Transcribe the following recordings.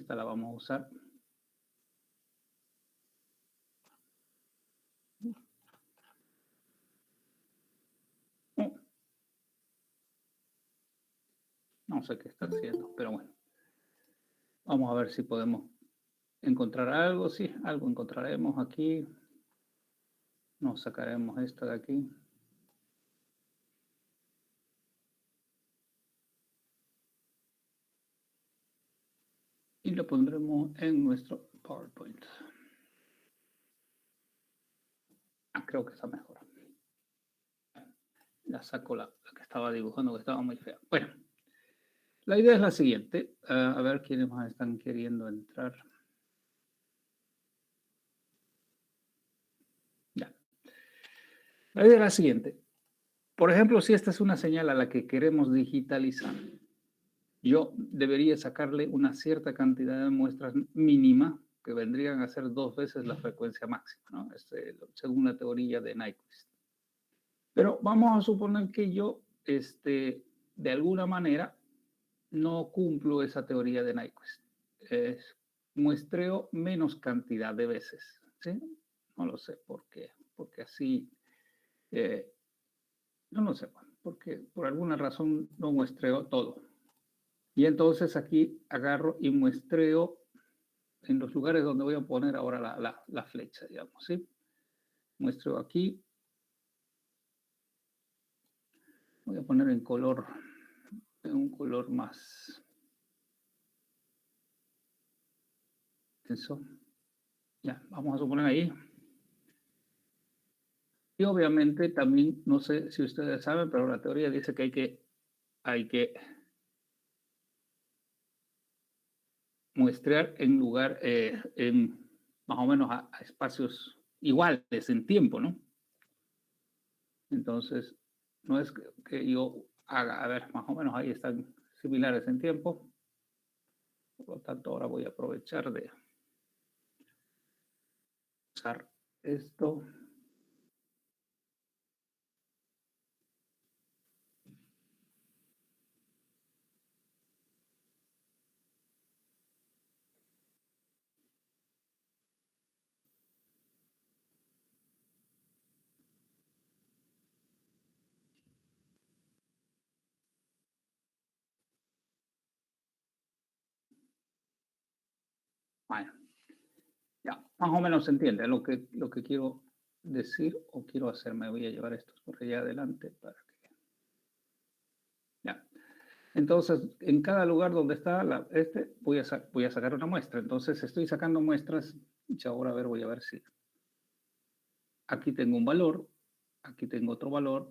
Esta la vamos a usar. No sé qué está haciendo, pero bueno. Vamos a ver si podemos encontrar algo. Sí, algo encontraremos aquí. Nos sacaremos esta de aquí. Y lo pondremos en nuestro PowerPoint. Creo que está mejor. La saco la que estaba dibujando, que estaba muy fea. Bueno, la idea es la siguiente. A ver quiénes más están queriendo entrar. Ya. La idea es la siguiente. Por ejemplo, si esta es una señal a la que queremos digitalizar, yo debería sacarle una cierta cantidad de muestras mínima que vendrían a ser 2 veces la frecuencia máxima, ¿no? Según la teoría de Nyquist. Pero vamos a suponer que yo, de alguna manera, no cumplo esa teoría de Nyquist. Muestreo menos cantidad de veces, ¿sí? No lo sé por qué, porque así, no lo sé, porque por alguna razón no muestreo todo. Y entonces aquí agarro y muestreo en los lugares donde voy a poner ahora la flecha, digamos, ¿sí? Muestreo aquí. Voy a poner en color, en un color más tenso. Ya, vamos a suponer ahí. Y obviamente también, no sé si ustedes saben, pero la teoría dice que hay que muestrear en lugar, en más o menos a espacios iguales en tiempo, ¿no? Entonces, no es que yo haga, a ver, más o menos ahí están similares en tiempo. Por lo tanto, ahora voy a aprovechar de usar esto. Bueno, ya, más o menos se entiende lo que quiero decir o quiero hacer. Me voy a llevar esto por allá adelante para que... Ya. Entonces, en cada lugar donde está voy a sacar una muestra. Entonces, estoy sacando muestras. Y ahora, a ver, voy a ver si... Aquí tengo un valor, aquí tengo otro valor,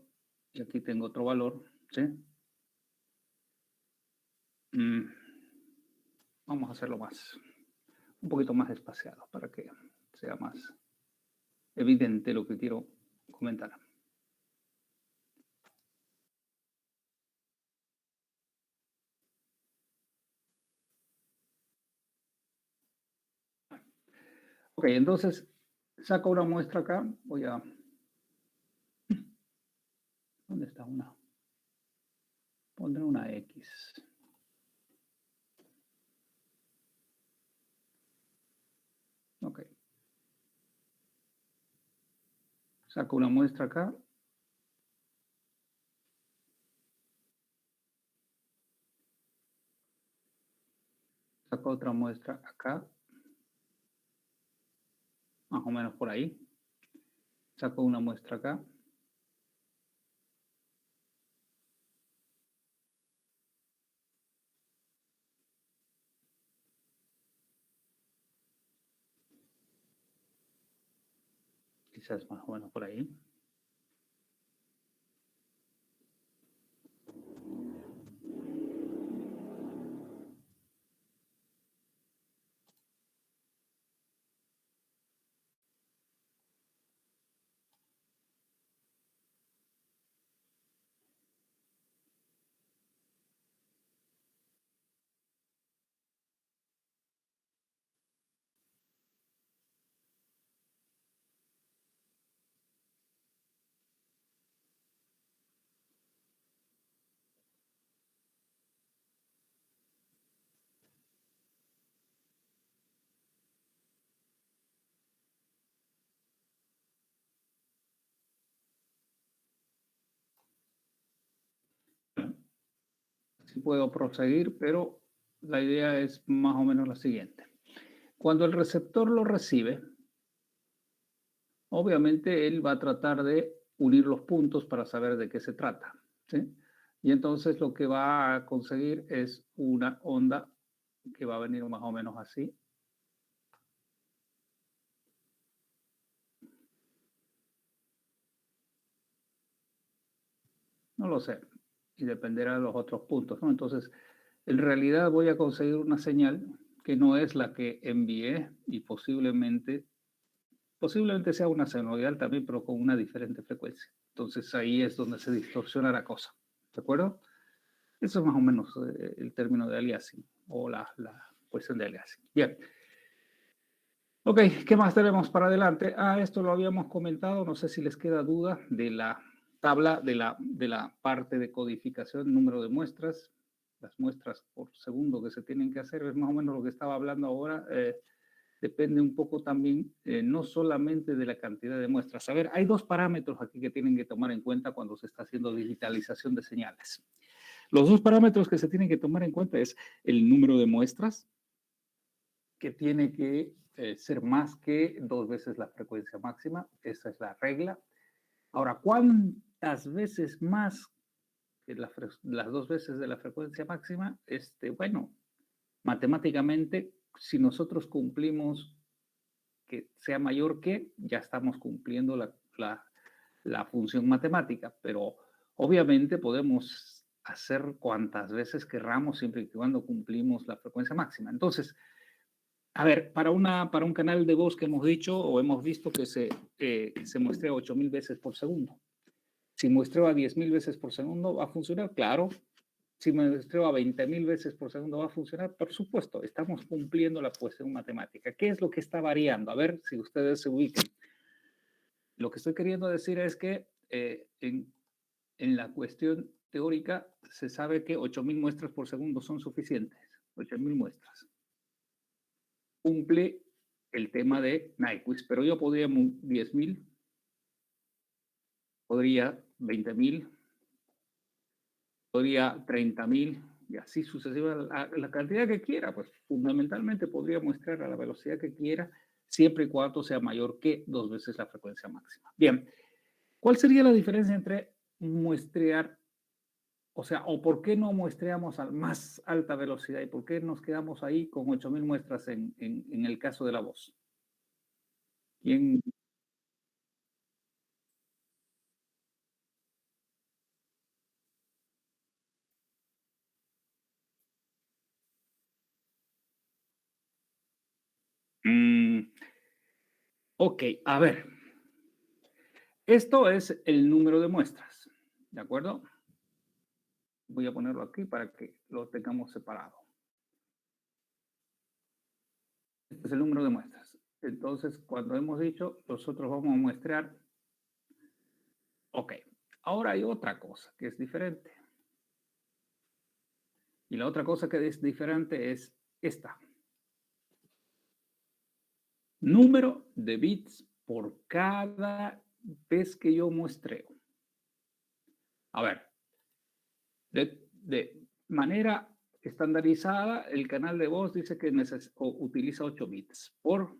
y aquí tengo otro valor, ¿sí? Vamos a hacerlo un poquito más espaciado para que sea más evidente lo que quiero comentar. Ok, entonces saco una muestra acá. Voy a... ¿Dónde está una? Pondré una X. Ok. Saco una muestra acá. Saco otra muestra acá. Más o menos por ahí. Saco una muestra acá. Quizás más o menos por ahí. si puedo proseguir, pero la idea es más o menos la siguiente. Cuando el receptor lo recibe, obviamente él va a tratar de unir los puntos para saber de qué se trata, ¿sí? Y entonces lo que va a conseguir es una onda que va a venir más o menos así. No lo sé, y dependerá de los otros puntos, ¿no? Entonces, en realidad voy a conseguir una señal que no es la que envié y posiblemente sea una senoidal también, pero con una diferente frecuencia. Entonces ahí es donde se distorsiona la cosa, ¿de acuerdo? Eso es más o menos el término de aliasing o la cuestión de aliasing. Bien. Ok, ¿qué más tenemos para adelante? Esto lo habíamos comentado, no sé si les queda duda de la tabla de la parte de codificación, número de muestras, las muestras por segundo que se tienen que hacer, es más o menos lo que estaba hablando ahora. Depende un poco también, no solamente de la cantidad de muestras. A ver, hay dos parámetros aquí que tienen que tomar en cuenta cuando se está haciendo digitalización de señales. Los dos parámetros que se tienen que tomar en cuenta es el número de muestras, que tiene que ser más que 2 veces la frecuencia máxima. Esa es la regla. Ahora, ¿cuántas veces más que las 2 veces de la frecuencia máxima? Bueno, matemáticamente, si nosotros cumplimos que sea mayor que, ya estamos cumpliendo la función matemática, pero obviamente podemos hacer cuantas veces querramos siempre y cuando cumplimos la frecuencia máxima. Entonces, a ver, para un canal de voz que hemos dicho o hemos visto que se muestra 8.000 veces por segundo. Si muestreo a 10.000 veces por segundo, ¿va a funcionar? Claro. Si muestreo a 20.000 veces por segundo, ¿va a funcionar? Por supuesto, estamos cumpliendo la cuestión matemática. ¿Qué es lo que está variando? A ver si ustedes se ubican. Lo que estoy queriendo decir es que en la cuestión teórica se sabe que 8.000 muestras por segundo son suficientes. 8.000 muestras. Cumple el tema de Nyquist, pero yo podría 10.000, podría 20.000, podría 30.000 y así sucesivamente, la cantidad que quiera, pues fundamentalmente podría muestrar a la velocidad que quiera, siempre y cuando sea mayor que 2 veces la frecuencia máxima. Bien, ¿cuál sería la diferencia entre muestrear, o sea, o por qué no muestreamos a más alta velocidad y por qué nos quedamos ahí con 8.000 muestras en el caso de la voz? ¿Quién? Ok, a ver, esto es el número de muestras, ¿de acuerdo? Voy a ponerlo aquí para que lo tengamos separado. Este es el número de muestras. Entonces, cuando hemos dicho, nosotros vamos a muestrear. Ok, ahora hay otra cosa que es diferente. Y la otra cosa que es diferente es esta. Número de bits por cada vez que yo muestreo. A ver, de manera estandarizada, el canal de voz dice que utiliza 8 bits por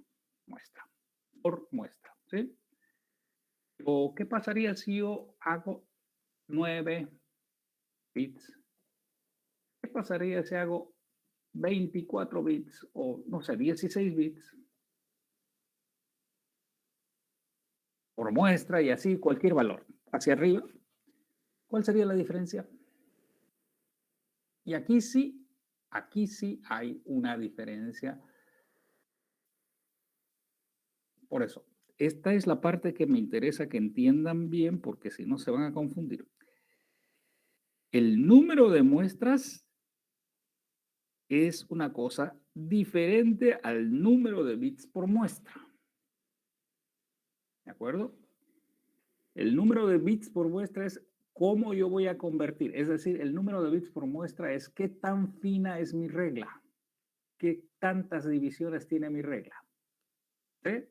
muestra, ¿sí? ¿O qué pasaría si yo hago 9 bits? ¿Qué pasaría si hago 24 bits o, no sé, 16 bits por muestra y así cualquier valor hacia arriba? ¿Cuál sería la diferencia? Y aquí sí hay una diferencia. Por eso, esta es la parte que me interesa que entiendan bien, porque si no se van a confundir. El número de muestras es una cosa diferente al número de bits por muestra. ¿De acuerdo? El número de bits por muestra es cómo yo voy a convertir. Es decir, el número de bits por muestra es qué tan fina es mi regla. Qué tantas divisiones tiene mi regla. ¿Sí?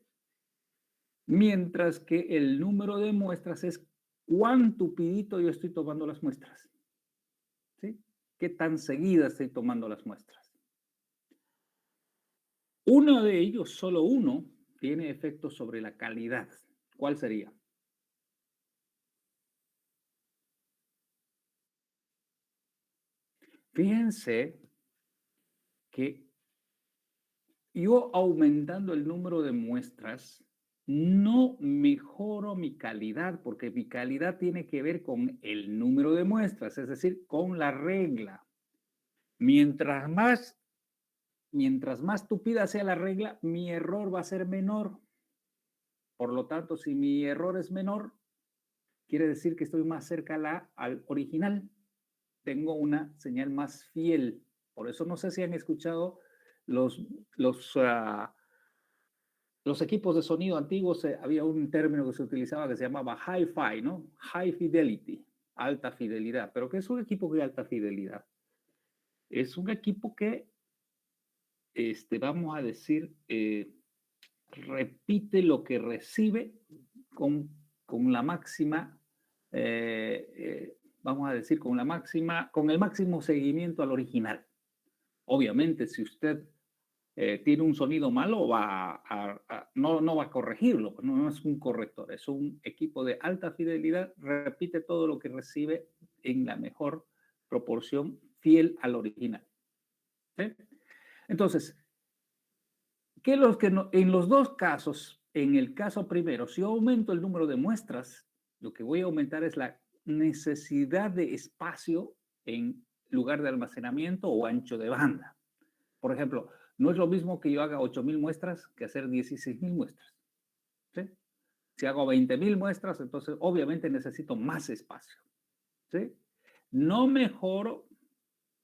Mientras que el número de muestras es cuán tupidito yo estoy tomando las muestras. ¿Sí? qué tan seguida estoy tomando las muestras. Uno de ellos, solo uno, tiene efecto sobre la calidad. ¿Cuál sería? Fíjense que yo aumentando el número de muestras no mejoro mi calidad, porque mi calidad tiene que ver con el número de muestras, es decir, con la regla. Mientras más, mientras más tupida sea la regla, mi error va a ser menor. Por lo tanto, si mi error es menor, quiere decir que estoy más cerca al original. Tengo una señal más fiel. Por eso no sé si han escuchado los, los, uh, los equipos de sonido antiguos. Había un término que se utilizaba que se llamaba hi-fi, ¿no? High fidelity, alta fidelidad. ¿Pero qué es un equipo de alta fidelidad? Es un equipo que, vamos a decir, repite lo que recibe con, con la máxima, vamos a decir, con la máxima, con el máximo seguimiento al original. Obviamente, si usted tiene un sonido malo, no va a corregirlo, no es un corrector, es un equipo de alta fidelidad, repite todo lo que recibe en la mejor proporción fiel al original. ¿Sí? Entonces, en los dos casos, en el caso primero, si yo aumento el número de muestras, lo que voy a aumentar es la necesidad de espacio en lugar de almacenamiento o ancho de banda. Por ejemplo, no es lo mismo que yo haga 8.000 muestras que hacer 16.000 muestras. ¿Sí? Si hago 20.000 muestras, entonces obviamente necesito más espacio. ¿Sí? No mejoro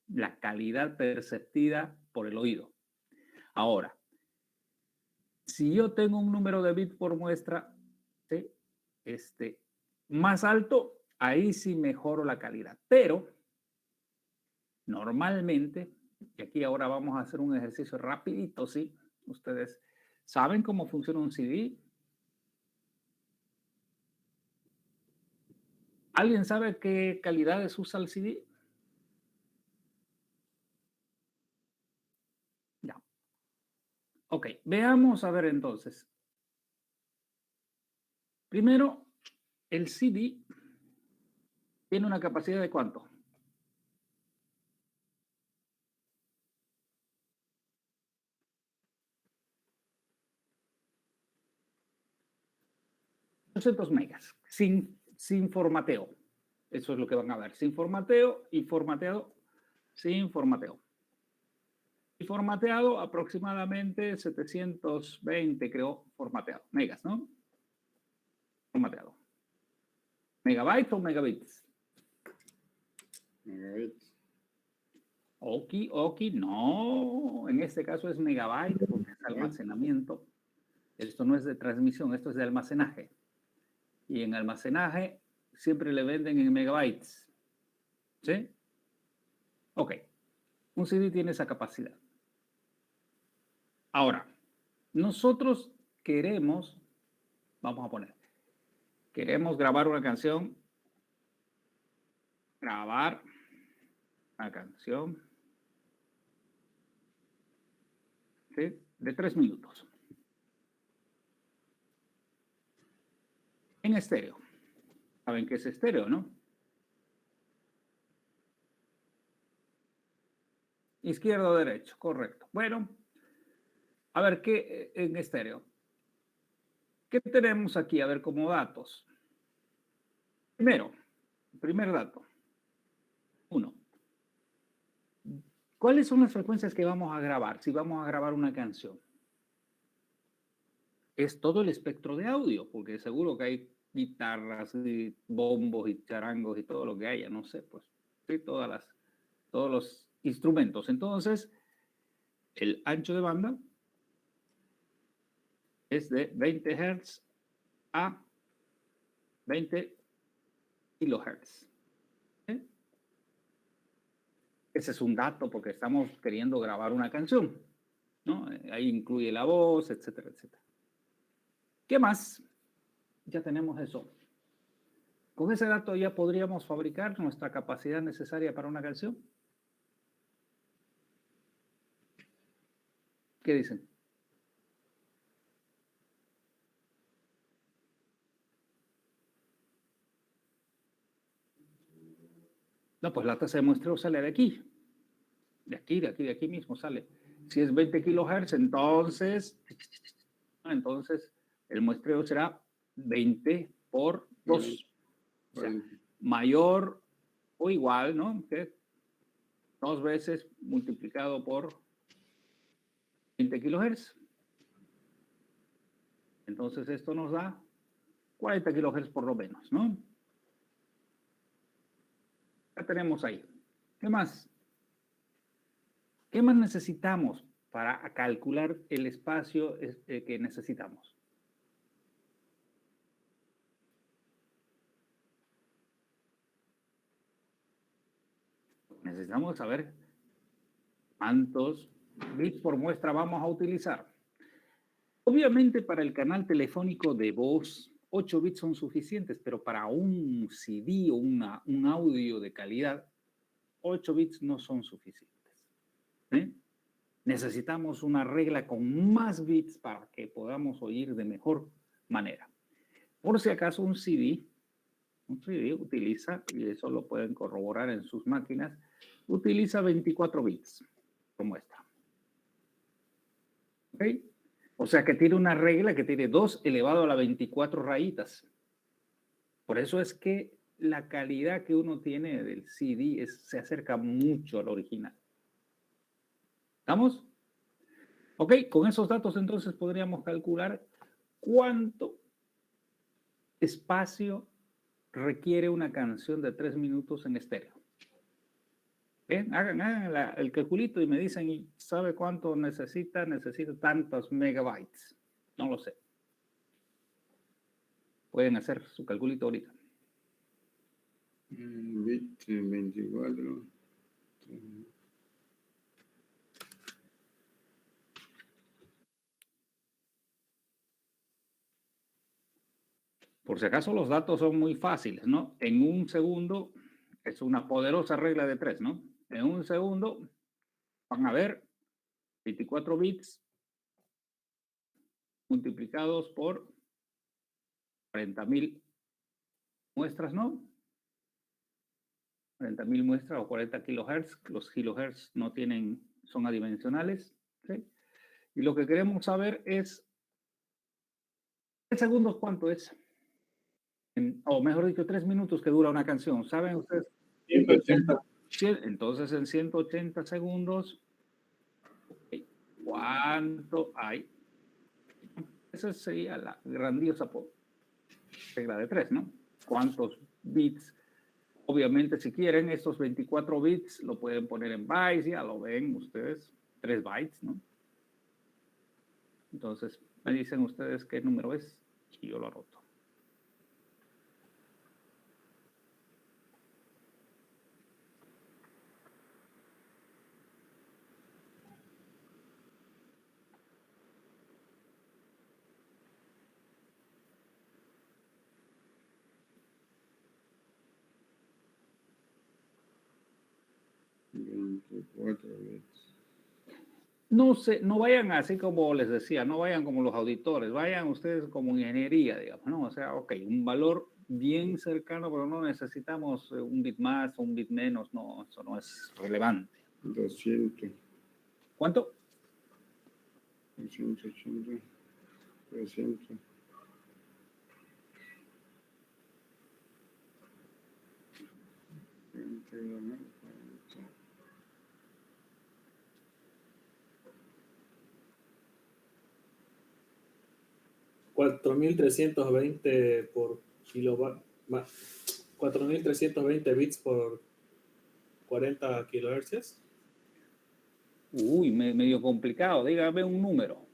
la calidad perceptida por el oído. Ahora, si yo tengo un número de bits por muestra, ¿sí? Más alto, ahí sí mejoro la calidad. Pero normalmente, y aquí ahora vamos a hacer un ejercicio rapidito, ¿sí? Ustedes saben cómo funciona un CD. ¿Alguien sabe qué calidades usa el CD? Ya. Ok, veamos a ver entonces. Primero, el CD tiene una capacidad de ¿cuánto? 200 megas, sin formateo. Eso es lo que van a ver. Sin formateo y formateado, sin formateo. Y formateado aproximadamente 720, creo, formateado. Megas, ¿no? Formateado. ¿Megabytes o megabits? Megabits. Oki, no. En este caso es megabyte porque es almacenamiento. Esto no es de transmisión, esto es de almacenaje. Y en almacenaje siempre le venden en megabytes. ¿Sí? Ok. Un CD tiene esa capacidad. Ahora, nosotros queremos, vamos a poner, queremos grabar una canción, ¿sí? De 3 minutos. En estéreo. ¿Saben qué es estéreo, no? Izquierdo o derecho, correcto. Bueno, a ver, ¿qué en estéreo? ¿Qué tenemos aquí? A ver, como datos. Primero, primer dato. 1. ¿Cuáles son las frecuencias que vamos a grabar si vamos a grabar una canción? Es todo el espectro de audio, porque seguro que hay guitarras y bombos y charangos y todo lo que haya, no sé, pues, sí, todos los instrumentos. Entonces, el ancho de banda es de 20 Hz a 20 kilohertz. ¿Sí? Ese es un dato porque estamos queriendo grabar una canción, ¿no? Ahí incluye la voz, etcétera, etcétera. ¿Qué más? Ya tenemos eso. Con ese dato ya podríamos fabricar nuestra capacidad necesaria para una canción. ¿Qué dicen? No, pues la tasa de muestreo sale de aquí. De aquí mismo sale. Si es 20 kilohertz, entonces el muestreo será 20 por 2. O sea, mayor o igual, ¿no? Que 2 veces multiplicado por 20 kilohertz. Entonces esto nos da 40 kilohertz por lo menos, ¿no? Ya tenemos ahí. ¿Qué más? ¿Qué más necesitamos para calcular el espacio que necesitamos? Necesitamos saber cuántos bits por muestra vamos a utilizar. Obviamente para el canal telefónico de voz, 8 bits son suficientes, pero para un CD o un audio de calidad, 8 bits no son suficientes. ¿Eh? Necesitamos una regla con más bits para que podamos oír de mejor manera. Por si acaso un CD utiliza, y eso lo pueden corroborar en sus máquinas, utiliza 24 bits por muestra. ¿Ok? O sea que tiene una regla que tiene 2 elevado a la 24 rayitas. Por eso es que la calidad que uno tiene del CD se acerca mucho al original. ¿Estamos? Ok, con esos datos entonces podríamos calcular cuánto espacio requiere una canción de 3 minutos en estéreo. Bien, hagan el calculito y me dicen, ¿sabe cuánto necesita? Necesita tantos megabytes. No lo sé. Pueden hacer su calculito ahorita. Bit 24. Por si acaso los datos son muy fáciles, ¿no? En un segundo, es una poderosa regla de 3, ¿no? En un segundo van a ver 24 bits multiplicados por 40.000 muestras, ¿no? 40.000 muestras o 40 kilohertz. Los kilohertz no tienen, son adimensionales, ¿sí? Y lo que queremos saber es, ¿3 segundos cuánto es? O mejor dicho, 3 minutos que dura una canción. ¿Saben ustedes? 180. Entonces, en 180 segundos, ¿cuánto hay? Esa sería la grandiosa regla de 3, ¿no? ¿Cuántos bits? Obviamente, si quieren, estos 24 bits lo pueden poner en bytes, ya lo ven ustedes, 3 bytes, ¿no? Entonces, me dicen ustedes qué número es y yo lo anoto. No sé, no vayan así como les decía, no vayan como los auditores, vayan ustedes como ingeniería, digamos, ¿no? O sea, ok, un valor bien cercano, pero no necesitamos un bit más o un bit menos, no, eso no es relevante. 200. ¿Cuánto? 280. 300. $4,320 por kilobyte, 4,320 bits por 40 kilohercios. Uy, medio complicado, dígame un número.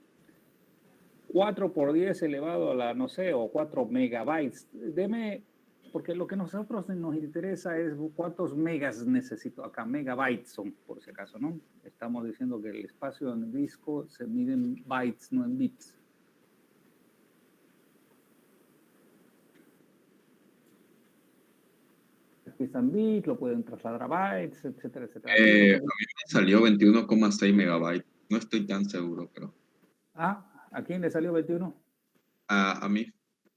4 por 10 elevado a la, no sé, o 4 megabytes. Deme, porque lo que nosotros nos interesa es cuántos megas necesito acá. Megabytes son, por si acaso, ¿no? Estamos diciendo que el espacio en el disco se mide en bytes, no en bits. Aquí están bits, lo pueden trasladar a bytes, etcétera, etcétera. A mí me salió 21,6 megabytes. No estoy tan seguro, pero Ah, ¿a quién le salió 21? a mí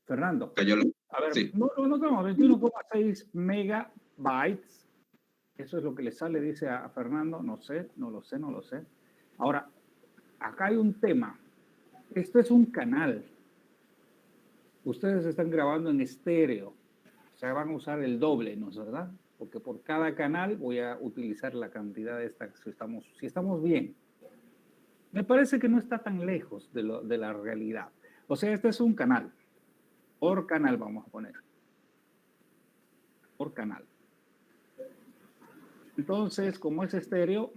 Fernando. cayó la... A ver, Sí. no, 21,6 megabytes. Eso es lo que le sale, dice a Fernando. No sé, no lo sé. Ahora, acá hay un tema. Esto es un canal. Ustedes están grabando en estéreo. O sea, van a usar el doble, ¿no es verdad? Porque por cada canal voy a utilizar la cantidad de esta. Si estamos bien. Me parece que no está tan lejos de la realidad. O sea, este es un canal. Por canal vamos a poner. Por canal. Entonces, como es estéreo,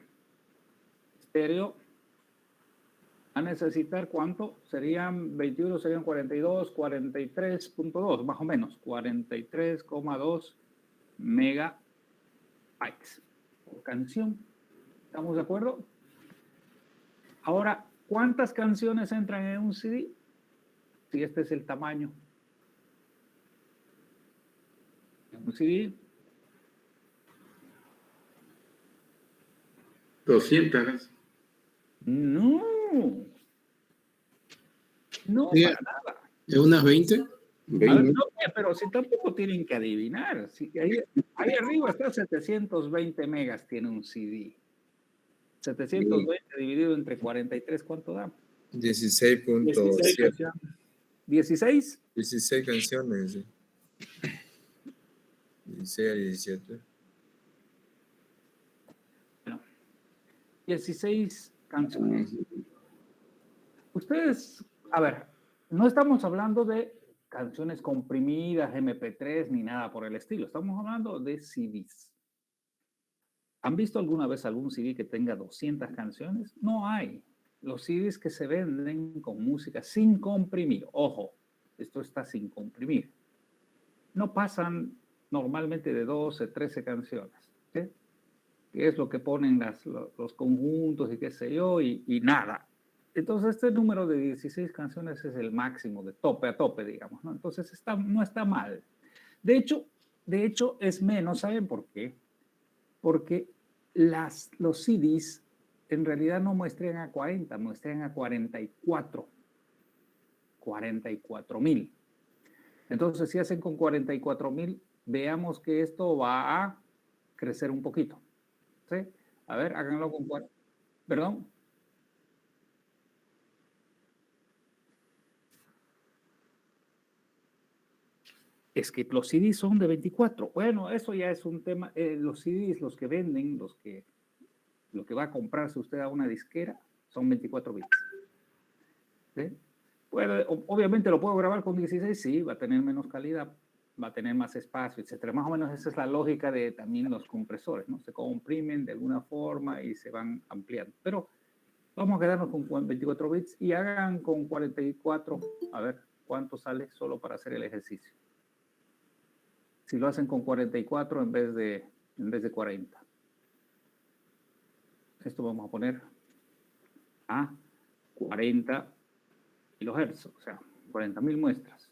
a necesitar ¿cuánto? Serían 21, serían 42, 43.2, más o menos. 43,2 megabytes por canción. ¿Estamos de acuerdo? Ahora, ¿cuántas canciones entran en un CD? Si este es el tamaño. Un CD. 200. No. No, Sí, para nada. ¿es unas 20? A ver, 20. no, pero si tampoco tienen que adivinar. Si ahí arriba está 720 megas, tiene un CD. 720 dividido entre 43, ¿cuánto da? 16 16.7. canciones. 16. 16 canciones. Sí. 16 a 17. Bueno, 16 canciones. Ustedes, a ver, no estamos hablando de canciones comprimidas, MP3, ni nada por el estilo. Estamos hablando de CDs. ¿Han visto alguna vez algún CD que tenga 200 canciones? No hay. Los CDs que se venden con música sin comprimir. Ojo, esto está sin comprimir. No pasan normalmente de 12, 13 canciones. ¿Sí? Que es lo que ponen los conjuntos y qué sé yo, y nada. Entonces, este número de 16 canciones es el máximo, de tope a tope, digamos, ¿no? Entonces, no está mal. De hecho, es menos, ¿saben por qué? Porque los CDs en realidad no muestran a 40, muestran a 44,000. Entonces, si hacen con 44,000, veamos que esto va a crecer un poquito. ¿Sí? A ver, háganlo con 4. Perdón. Es que los CDs son de 24. Bueno, eso ya es un tema. Los CDs, los que venden, lo que va a comprarse usted a una disquera, son 24 bits. ¿Sí? Obviamente lo puedo grabar con 16, sí, va a tener menos calidad, va a tener más espacio, etcétera. Más o menos esa es la lógica de también los compresores, ¿no? Se comprimen de alguna forma y se van ampliando. Pero vamos a quedarnos con 24 bits y hagan con 44, a ver cuánto sale solo para hacer el ejercicio. Si lo hacen con 44 en vez de 40. Esto vamos a poner a 40 kilohertz, o sea, 40.000 muestras.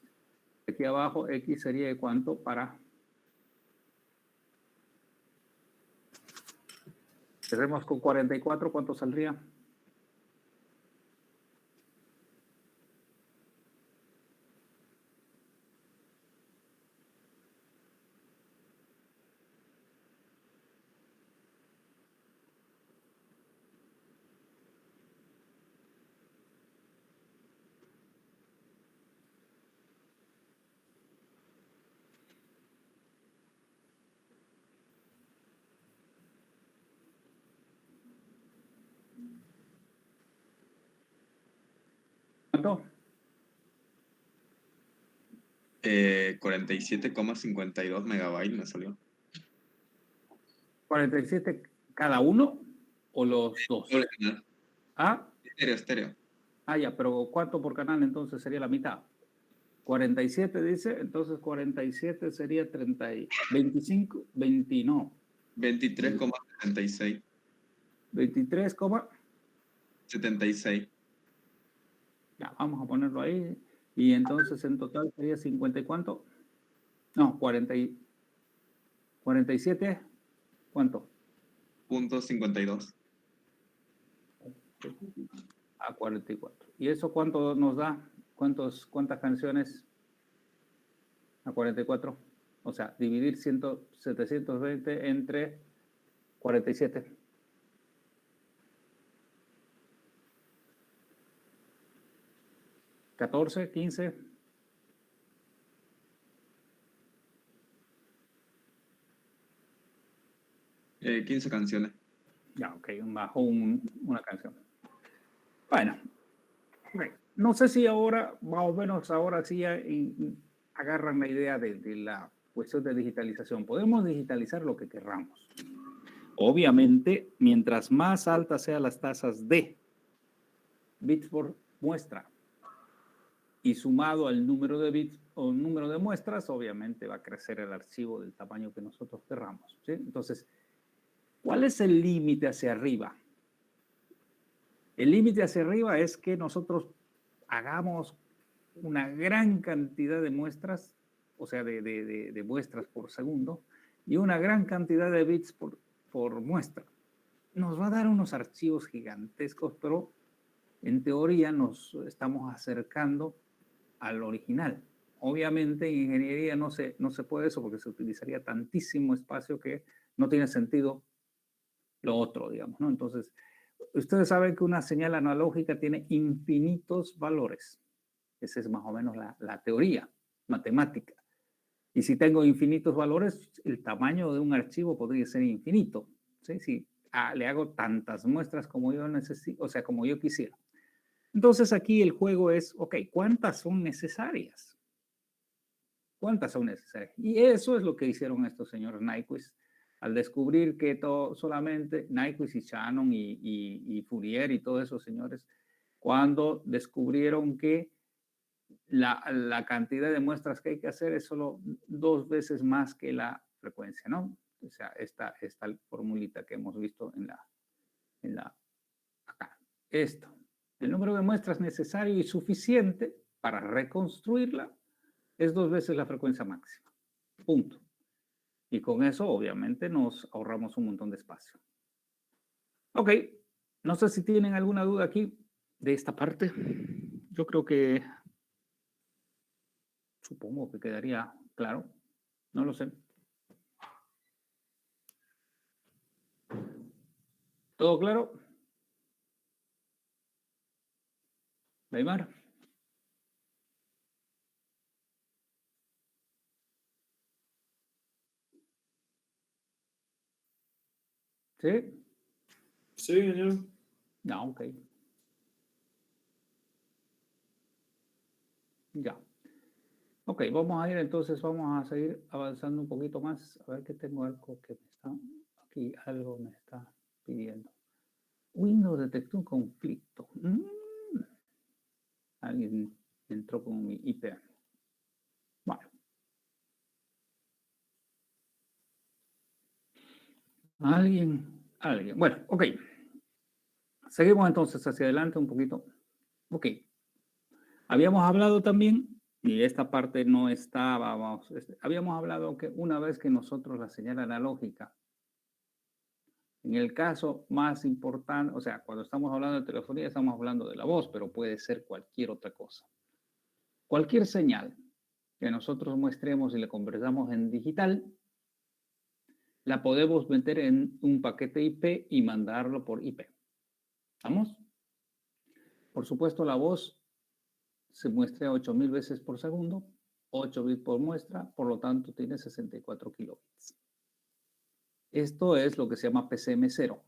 Aquí abajo, X sería de cuánto para... Cerremos con 44, ¿cuánto saldría? ¿Cuánto? 47,52 megabytes me salió. 47 cada uno o los dos. Doble canal. ¿Ah? Estéreo. Ah, ya, pero ¿cuánto por canal entonces sería la mitad? 47 dice, entonces 47 sería 30, 25, 20, no. 23,76. 23, 76. ya, vamos a ponerlo ahí. Y entonces en total sería 50 y cuánto? No, 47, ¿cuánto? .52. a 44. ¿Y eso cuánto nos da? ¿Cuántas canciones a 44? O sea, dividir 720 entre 47. ¿14? ¿15? Eh, 15 canciones. Ya, ok, bajo una canción. Bueno, okay. No sé si ahora, más o menos ahora sí agarran la idea de la cuestión de digitalización. Podemos digitalizar lo que querramos. Obviamente, mientras más altas sean las tasas de bits por muestra y sumado al número de bits o número de muestras, obviamente va a crecer el archivo del tamaño que nosotros querramos, ¿sí? Entonces, ¿cuál es el límite hacia arriba? El límite hacia arriba es que nosotros hagamos una gran cantidad de muestras, o sea, de muestras por segundo, y una gran cantidad de bits por muestra. Nos va a dar unos archivos gigantescos, pero en teoría nos estamos acercando al original. Obviamente en ingeniería no se puede eso porque se utilizaría tantísimo espacio que no tiene sentido lo otro, digamos, ¿no? Entonces, ustedes saben que una señal analógica tiene infinitos valores. Esa es más o menos la teoría matemática. Y si tengo infinitos valores, el tamaño de un archivo podría ser infinito, ¿sí? Si le hago tantas muestras como yo necesito, o sea, como yo quisiera. Entonces aquí el juego es, ok, ¿cuántas son necesarias? ¿Cuántas son necesarias? Y eso es lo que hicieron estos señores Nyquist al descubrir que solamente Nyquist y Shannon y Fourier y todos esos señores, cuando descubrieron que la cantidad de muestras que hay que hacer es solo 2 veces más que la frecuencia, ¿no? O sea, esta formulita que hemos visto acá. Esto. El número de muestras necesario y suficiente para reconstruirla es 2 veces la frecuencia máxima. Punto. Y con eso, obviamente, nos ahorramos un montón de espacio. Ok. No sé si tienen alguna duda aquí de esta parte. Yo creo que supongo que quedaría claro. No lo sé. ¿Todo claro? Neymar. ¿Sí? Sí, señor. No, ok. Ya. Ok, vamos a ir entonces, vamos a seguir avanzando un poquito más. A ver que tengo algo que me está, aquí algo me está pidiendo. Windows detectó un conflicto. Alguien entró con mi IP. Bueno. Alguien. Bueno, ok. Seguimos entonces hacia adelante un poquito. Ok. Habíamos hablado también, y esta parte no estaba, habíamos hablado que una vez que nosotros la señal analógica, en el caso más importante, o sea, cuando estamos hablando de telefonía, estamos hablando de la voz, pero puede ser cualquier otra cosa. Cualquier señal que nosotros muestremos y le convertamos en digital, la podemos meter en un paquete IP y mandarlo por IP. ¿Vamos? Por supuesto, la voz se muestra 8000 veces por segundo, 8 bits por muestra, por lo tanto tiene 64 kilobits. Esto es lo que se llama PCM0.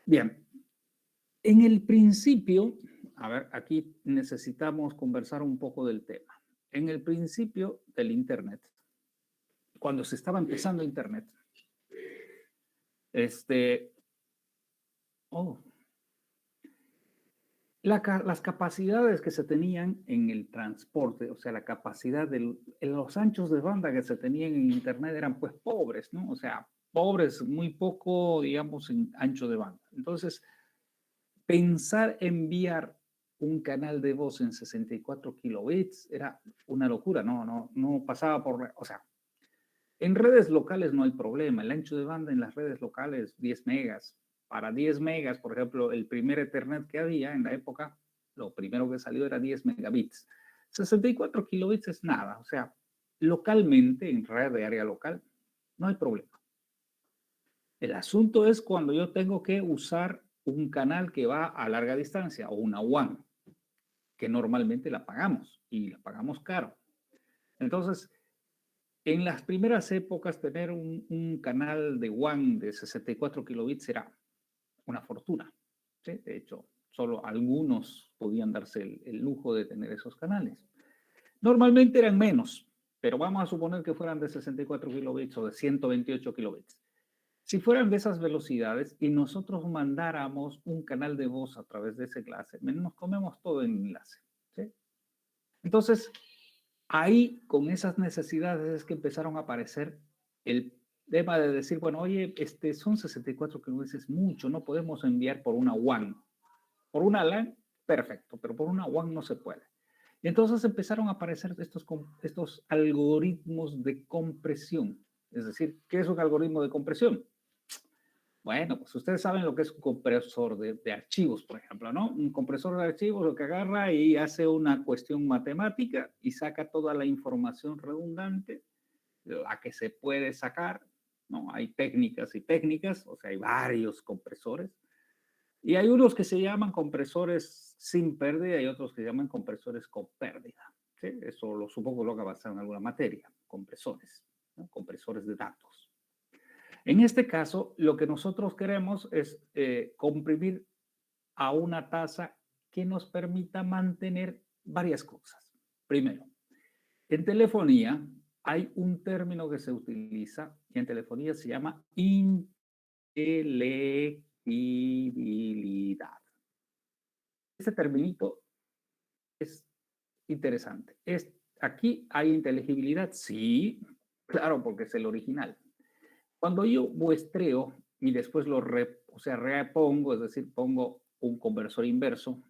Bien, en el principio, a ver, aquí necesitamos conversar un poco del tema. En el principio del Internet, cuando se estaba empezando Internet, las capacidades que se tenían en el transporte, o sea, la capacidad de los anchos de banda que se tenían en Internet eran pues pobres, ¿no? O sea, pobres, muy poco, digamos, en ancho de banda. Entonces, pensar enviar un canal de voz en 64 kilobits era una locura, no pasaba por, o sea, en redes locales no hay problema, el ancho de banda en las redes locales 10 megas, para 10 megas, por ejemplo, el primer Ethernet que había en la época, lo primero que salió era 10 megabits. 64 kilobits es nada, o sea, localmente, en red de área local, no hay problema. El asunto es cuando yo tengo que usar un canal que va a larga distancia o una WAN, que normalmente la pagamos y la pagamos caro. Entonces, en las primeras épocas, tener un canal de WAN de 64 kilobits era una fortuna, ¿sí? De hecho, solo algunos podían darse el lujo de tener esos canales. Normalmente eran menos, pero vamos a suponer que fueran de 64 kilobits o de 128 kilobits. Si fueran de esas velocidades y nosotros mandáramos un canal de voz a través de ese enlace, nos comemos todo en enlace, ¿sí? Entonces, ahí con esas necesidades es que empezaron a aparecer el tema de decir, bueno, oye, son 64 kilobits, es mucho, no podemos enviar por una WAN. Por una LAN, perfecto, pero por una WAN no se puede. Y entonces empezaron a aparecer estos algoritmos de compresión. Es decir, ¿qué es un algoritmo de compresión? Bueno, pues ustedes saben lo que es un compresor de archivos, por ejemplo, ¿no? Un compresor de archivos lo que agarra y hace una cuestión matemática y saca toda la información redundante, la que se puede sacar, ¿no? Hay técnicas y técnicas, o sea, hay varios compresores. Y hay unos que se llaman compresores sin pérdida y otros que se llaman compresores con pérdida, ¿sí? Eso lo supongo lo que va a estar en alguna materia, compresores, ¿no? Compresores de datos. En este caso, lo que nosotros queremos es comprimir a una tasa que nos permita mantener varias cosas. Primero, en telefonía hay un término que se utiliza y en telefonía se llama inteligibilidad. Este terminito es interesante. Aquí hay inteligibilidad, sí, claro, porque es el original. Cuando yo muestreo y después repongo, es decir, pongo un conversor inverso.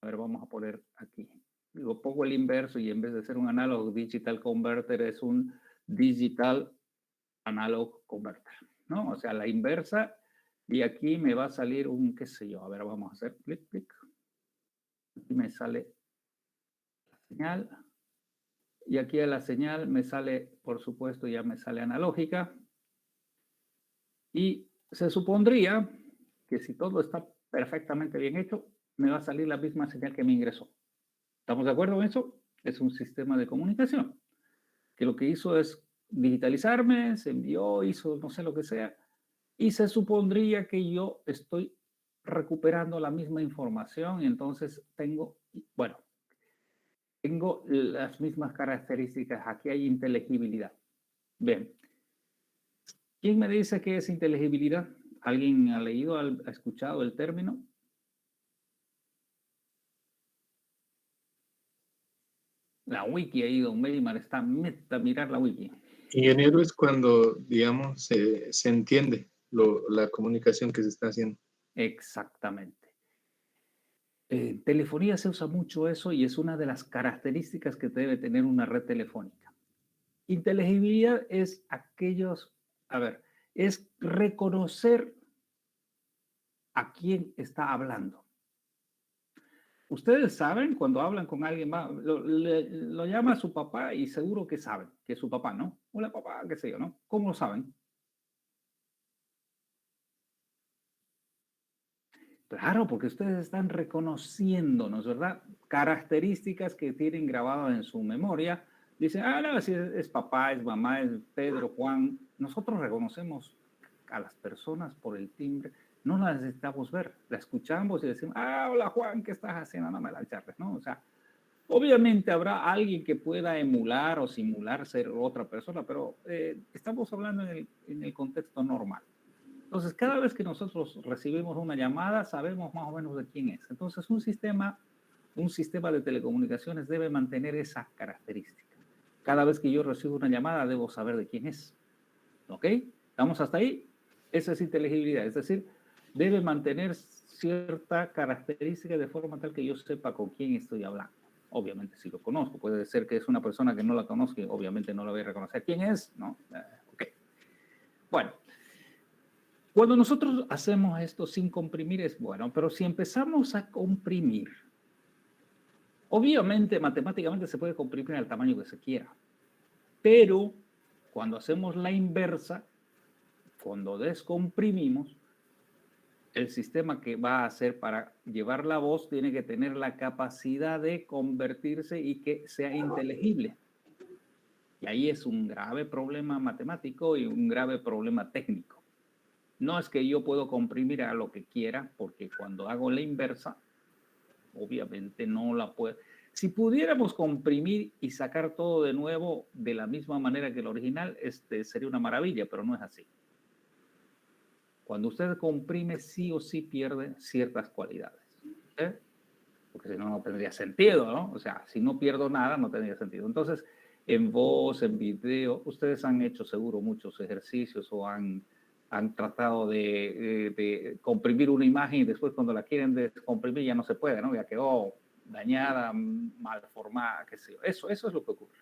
A ver, vamos a poner aquí. Digo, pongo el inverso y en vez de ser un analog digital converter es un digital analog converter, ¿no? O sea, la inversa. Y aquí me va a salir un, qué sé yo, a ver, vamos a hacer clic, clic. Aquí me sale la señal. Y aquí a la señal me sale, por supuesto, ya me sale analógica. Y se supondría que si todo está perfectamente bien hecho, me va a salir la misma señal que me ingresó. ¿Estamos de acuerdo en eso? Es un sistema de comunicación que lo que hizo es digitalizarme, se envió, hizo no sé lo que sea, y se supondría que yo estoy recuperando la misma información y entonces tengo las mismas características. Aquí hay inteligibilidad. Bien. ¿Quién me dice qué es inteligibilidad? ¿Alguien ha leído, ha escuchado el término? La wiki ha ido, Meimar está meta a mirar la wiki. Ingeniero es cuando, digamos, se entiende la comunicación que se está haciendo. Exactamente. En telefonía se usa mucho eso y es una de las características que debe tener una red telefónica. Inteligibilidad es es reconocer a quién está hablando. Ustedes saben cuando hablan con alguien, lo llama a su papá y seguro que saben que es su papá, ¿no? Hola papá, qué sé yo, ¿no? ¿Cómo lo saben? Claro, porque ustedes están reconociéndonos, ¿verdad? Características que tienen grabadas en su memoria. Dicen, no, si es papá, es mamá, es Pedro, Juan. Nosotros reconocemos a las personas por el timbre. No las necesitamos ver. La escuchamos y decimos, hola Juan, ¿qué estás haciendo? No me la charles, ¿no? O sea, obviamente habrá alguien que pueda emular o simular ser otra persona, pero estamos hablando en el contexto normal. Entonces, cada vez que nosotros recibimos una llamada, sabemos más o menos de quién es. Entonces, un sistema de telecomunicaciones debe mantener esa característica. Cada vez que yo recibo una llamada, debo saber de quién es. ¿Ok? ¿Estamos hasta ahí? Esa es inteligibilidad. Es decir, debe mantener cierta característica de forma tal que yo sepa con quién estoy hablando. Obviamente, si lo conozco, puede ser que es una persona que no la conozco, obviamente no la voy a reconocer. ¿Quién es? ¿No? Ok. Bueno. Cuando nosotros hacemos esto sin comprimir es bueno, pero si empezamos a comprimir, obviamente matemáticamente se puede comprimir al tamaño que se quiera, pero cuando hacemos la inversa, cuando descomprimimos, el sistema que va a hacer para llevar la voz tiene que tener la capacidad de convertirse y que sea inteligible. Y ahí es un grave problema matemático y un grave problema técnico. No es que yo puedo comprimir a lo que quiera, porque cuando hago la inversa, obviamente no la puedo. Si pudiéramos comprimir y sacar todo de nuevo de la misma manera que el original, sería una maravilla, pero no es así. Cuando usted comprime, sí o sí pierde ciertas cualidades. ¿Eh? Porque si no, no tendría sentido, ¿no? O sea, si no pierdo nada, no tendría sentido. Entonces, en voz, en video, ustedes han hecho seguro muchos ejercicios o han tratado de comprimir una imagen y después cuando la quieren descomprimir ya no se puede, ¿no? Ya quedó dañada, mal formada, qué sé yo. Eso es lo que ocurre.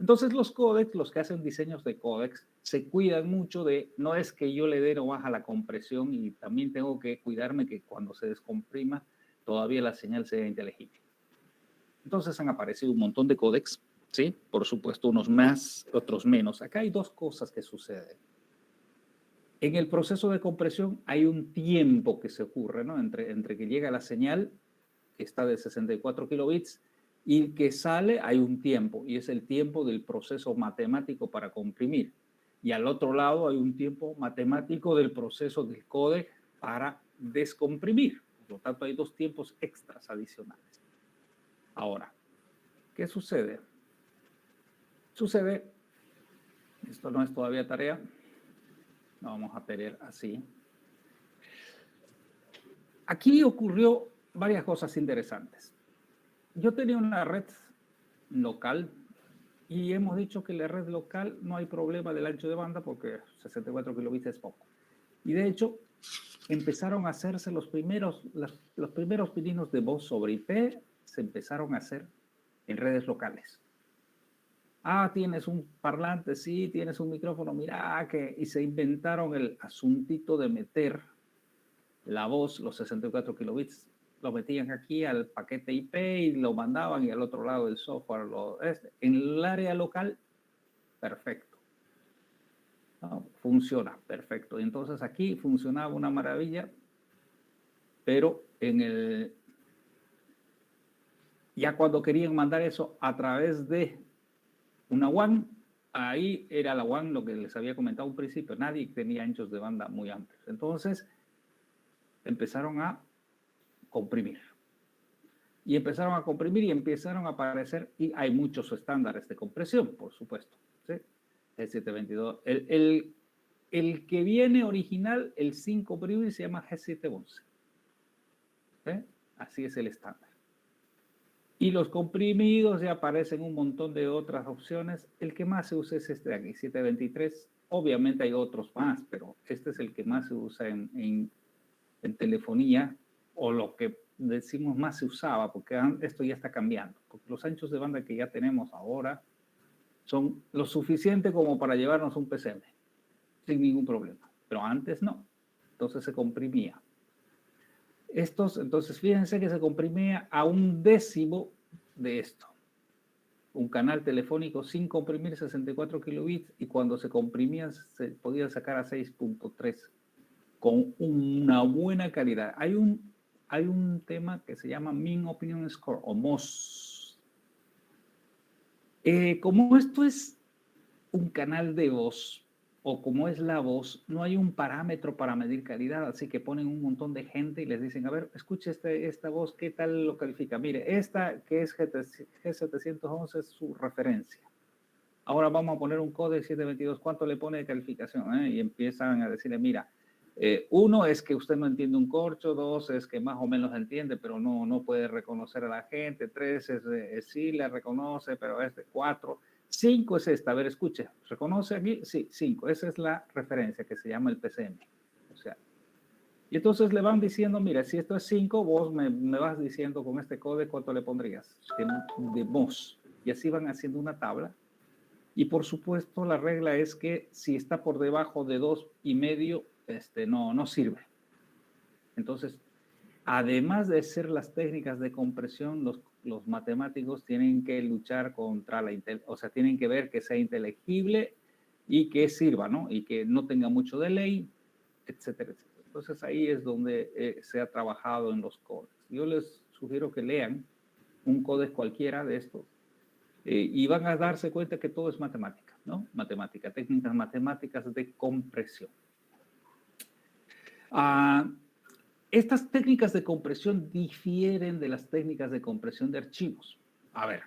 Entonces los códecs, los que hacen diseños de códecs, se cuidan mucho de, no es que yo le dé o baja la compresión y también tengo que cuidarme que cuando se descomprima todavía la señal sea inteligible. Entonces han aparecido un montón de códecs, ¿sí? Por supuesto, unos más, otros menos. Acá hay dos cosas que suceden. En el proceso de compresión hay un tiempo que se ocurre, ¿no? Entre que llega la señal, que está de 64 kilobits, y que sale, hay un tiempo, y es el tiempo del proceso matemático para comprimir. Y al otro lado hay un tiempo matemático del proceso del códec para descomprimir. Por lo tanto, hay dos tiempos extras adicionales. Ahora, ¿qué sucede? Sucede, esto no es todavía tarea, lo vamos a tener así. Aquí ocurrió varias cosas interesantes. Yo tenía una red local y hemos dicho que en la red local no hay problema del ancho de banda porque 64 kilobits es poco. Y de hecho, empezaron a hacerse los primeros pininos de voz sobre IP, se empezaron a hacer en redes locales. Ah, tienes un parlante, sí, tienes un micrófono, mira, que... Y se inventaron el asuntito de meter la voz, los 64 kilobits, lo metían aquí al paquete IP y lo mandaban y al otro lado del software. En el área local, perfecto. ¿No? Funciona, perfecto. Y entonces aquí funcionaba una maravilla, pero ya cuando querían mandar eso a través de una WAN, ahí era la WAN, lo que les había comentado al principio, nadie tenía anchos de banda muy amplios. Entonces empezaron a comprimir. Y empezaron a comprimir y empezaron a aparecer, y hay muchos estándares de compresión, por supuesto. ¿Sí? El 722. El que viene original, el 5 Brewing, se llama G711. ¿Sí? Así es el estándar. Y los comprimidos ya aparecen un montón de otras opciones. El que más se usa es este de aquí, 723. Obviamente hay otros más, pero este es el que más se usa en telefonía, o lo que decimos más se usaba, porque esto ya está cambiando, porque los anchos de banda que ya tenemos ahora son lo suficiente como para llevarnos un PCM, sin ningún problema, pero antes no, entonces se comprimía. Entonces fíjense que se comprimía a 1/10 de esto, un canal telefónico sin comprimir 64 kilobits, y cuando se comprimía se podía sacar a 6.3 con una buena calidad. Hay un tema que se llama Mean Opinion Score, o MOS. Como esto es un canal de voz, o como es la voz, no hay un parámetro para medir calidad, así que ponen un montón de gente y les dicen, a ver, escuche esta voz, ¿qué tal lo califica? Mire, esta que es G711 es su referencia. Ahora vamos a poner un código 722, ¿cuánto le pone de calificación? Y empiezan a decirle, mira, 1 es que usted no entiende un corcho, 2 es que más o menos entiende, pero no puede reconocer a la gente, 3 es sí la reconoce, pero 4, 5 es esta, a ver, escuche, ¿reconoce aquí? Sí, 5, esa es la referencia que se llama el PCM. O sea, y entonces le van diciendo, mira, si esto es 5, vos me vas diciendo con este código cuánto le pondrías de voz. Y así van haciendo una tabla. Y por supuesto, la regla es que si está por debajo de 2,5, no sirve. Entonces, además de ser las técnicas de compresión, los matemáticos tienen que luchar contra o sea, tienen que ver que sea inteligible y que sirva, ¿no? Y que no tenga mucho delay, etcétera, etcétera. Entonces, ahí es donde se ha trabajado en los códex. Yo les sugiero que lean un códex cualquiera de estos y van a darse cuenta que todo es matemática, ¿no? Matemática, técnicas matemáticas de compresión. Estas técnicas de compresión difieren de las técnicas de compresión de archivos. A ver,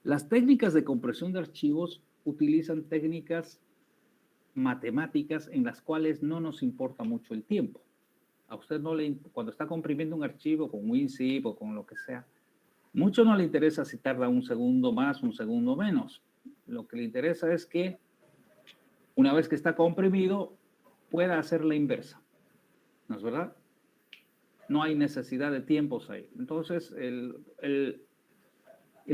las técnicas de compresión de archivos utilizan técnicas matemáticas en las cuales no nos importa mucho el tiempo. A usted no le, cuando está comprimiendo un archivo con WinZip o con lo que sea, mucho no le interesa si tarda un segundo más, un segundo menos. Lo que le interesa es que una vez que está comprimido pueda hacer la inversa. ¿No es verdad? No hay necesidad de tiempos ahí. Entonces, el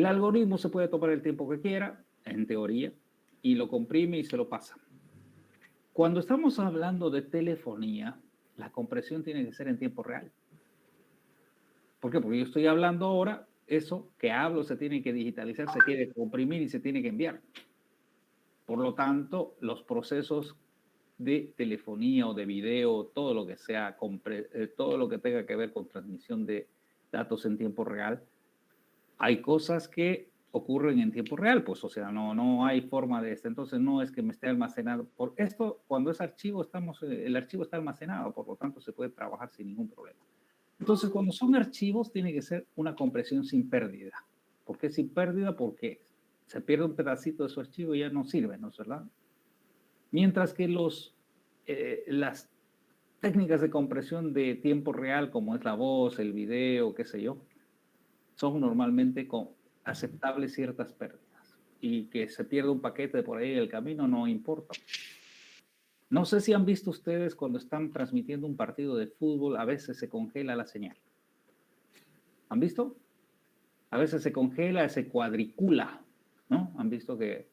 algoritmo se puede tomar el tiempo que quiera, en teoría, y lo comprime y se lo pasa. Cuando estamos hablando de telefonía, la compresión tiene que ser en tiempo real. ¿Por qué? Porque yo estoy hablando ahora, eso que hablo se tiene que digitalizar, se tiene que comprimir y se tiene que enviar. Por lo tanto, los procesos de telefonía o de video, todo lo que sea, todo lo que tenga que ver con transmisión de datos en tiempo real, hay cosas que ocurren en tiempo real, pues, o sea, no hay forma de esto. Entonces, no es que me esté almacenado. Por esto, cuando es archivo, el archivo está almacenado, por lo tanto, se puede trabajar sin ningún problema. Entonces, cuando son archivos, tiene que ser una compresión sin pérdida. ¿Por qué sin pérdida? Porque se pierde un pedacito de su archivo y ya no sirve, ¿no es verdad? Mientras que las técnicas de compresión de tiempo real, como es la voz, el video, qué sé yo, son normalmente aceptables ciertas pérdidas. Y que se pierda un paquete por ahí en el camino no importa. No sé si han visto ustedes cuando están transmitiendo un partido de fútbol, a veces se congela la señal. ¿Han visto? A veces se congela, se cuadricula, ¿no? Han visto que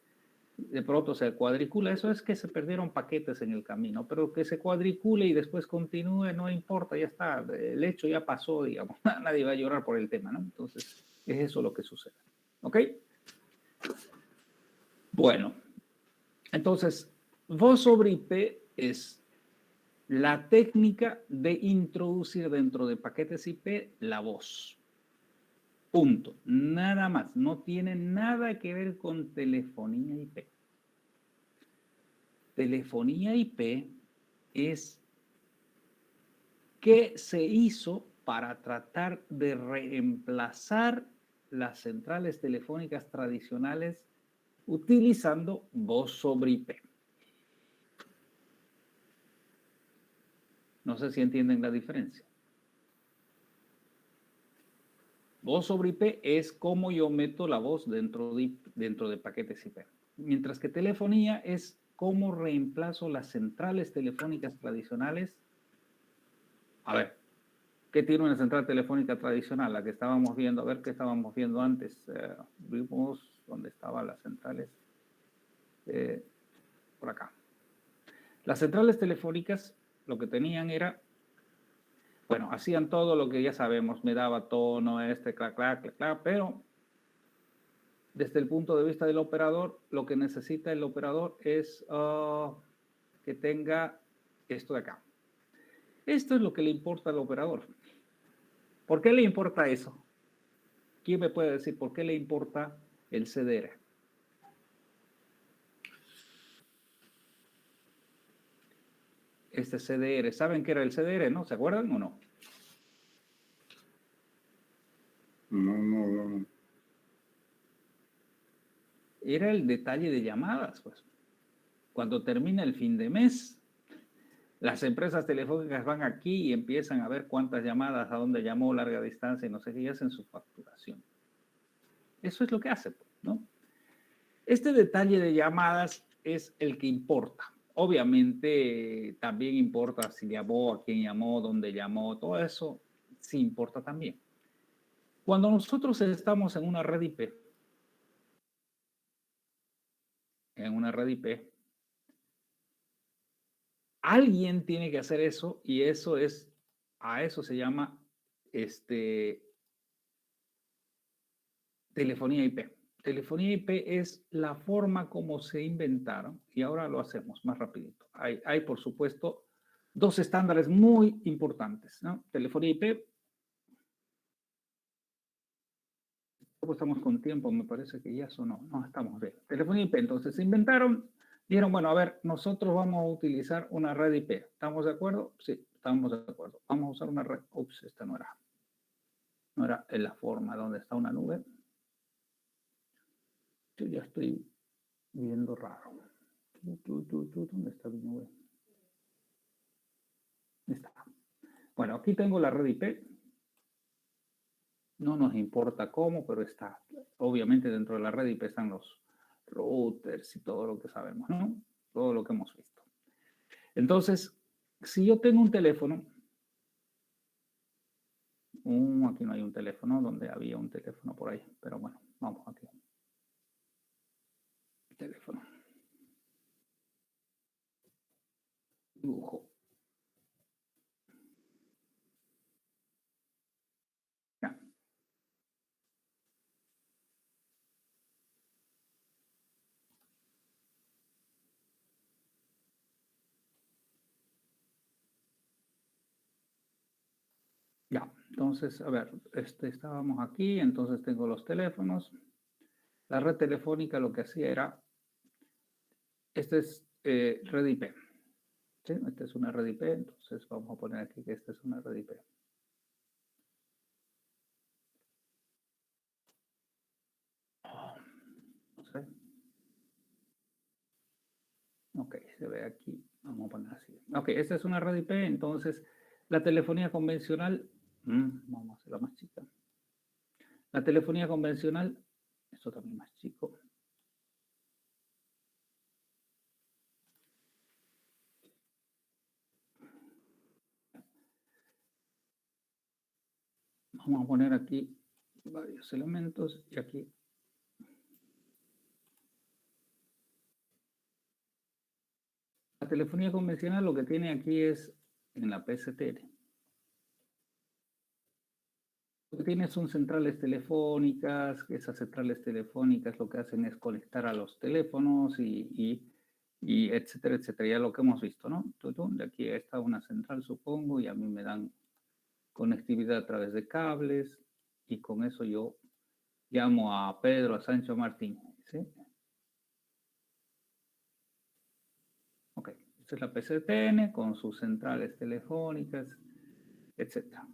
de pronto se cuadricula. Eso es que se perdieron paquetes en el camino, pero que se cuadricule y después continúe, no importa, ya está, el hecho ya pasó, digamos. Nadie va a llorar por el tema, ¿no? Entonces, es eso lo que sucede. ¿Ok? Bueno, entonces, voz sobre IP es la técnica de introducir dentro de paquetes IP la voz. Punto. Nada más. No tiene nada que ver con telefonía IP. Telefonía IP es qué se hizo para tratar de reemplazar las centrales telefónicas tradicionales utilizando voz sobre IP. No sé si entienden la diferencia. Voz sobre IP es como yo meto la voz dentro de paquetes IP. Mientras que telefonía es cómo reemplazo las centrales telefónicas tradicionales. A ver, ¿qué tiene una central telefónica tradicional? La que estábamos viendo, a ver qué estábamos viendo antes. Vimos dónde estaban las centrales. Por acá. Las centrales telefónicas lo que tenían era, bueno, hacían todo lo que ya sabemos, me daba tono, clac, clac, clac, clac, pero desde el punto de vista del operador, lo que necesita el operador es que tenga esto de acá. Esto es lo que le importa al operador. ¿Por qué le importa eso? ¿Quién me puede decir por qué le importa el CDR? Este CDR, ¿saben qué era el CDR, no? ¿Se acuerdan o no? No. Era el detalle de llamadas, pues. Cuando termina el fin de mes, las empresas telefónicas van aquí y empiezan a ver cuántas llamadas, a dónde llamó, larga distancia y no sé qué, y hacen su facturación. Eso es lo que hacen, ¿no? Este detalle de llamadas es el que importa. Obviamente también importa si llamó, a quién llamó, dónde llamó, todo eso sí importa también. Cuando nosotros estamos en una red IP, Alguien tiene que hacer eso y a eso se llama telefonía IP. Telefonía IP es la forma como se inventaron y ahora lo hacemos más rapidito. Hay por supuesto, dos estándares muy importantes, ¿no? Telefonía IP. Estamos con tiempo, me parece que ya sonó. No, estamos bien. Telefonía IP, entonces se inventaron, dijeron, bueno, a ver, nosotros vamos a utilizar una red IP. ¿Estamos de acuerdo? Sí, estamos de acuerdo. Vamos a usar una red. Ups, esta no era en la forma donde está una nube. Yo ya estoy viendo raro. ¿Dónde está mi nube? Está. Bueno, aquí tengo la red IP. No nos importa cómo, pero está. Obviamente dentro de la red IP están los routers y todo lo que sabemos, ¿no? Todo lo que hemos visto. Entonces, si yo tengo un teléfono, aquí no hay un teléfono, donde había un teléfono por ahí, pero bueno, vamos aquí. Teléfono. Dibujo. Ya. Ya, entonces, a ver, estábamos aquí, entonces tengo los teléfonos. La red telefónica lo que hacía era, esta es red IP. ¿Sí? Esta es una red IP, entonces vamos a poner aquí que esta es una red IP. No sé. Ok, se ve aquí. Vamos a poner así. Ok, esta es una red IP, entonces la telefonía convencional, vamos a hacerla más chica. La telefonía convencional, esto también más chico. Vamos a poner aquí varios elementos y aquí. La telefonía convencional lo que tiene aquí es en la PSTN. Lo que tiene son centrales telefónicas, esas centrales telefónicas lo que hacen es conectar a los teléfonos y etcétera, etcétera, ya lo que hemos visto, ¿no? De aquí está una central, supongo, y a mí me dan conectividad a través de cables y con eso yo llamo a Pedro, a Sancho, a Martín, ¿sí? Ok, esta es la PCTN con sus centrales telefónicas, etcétera.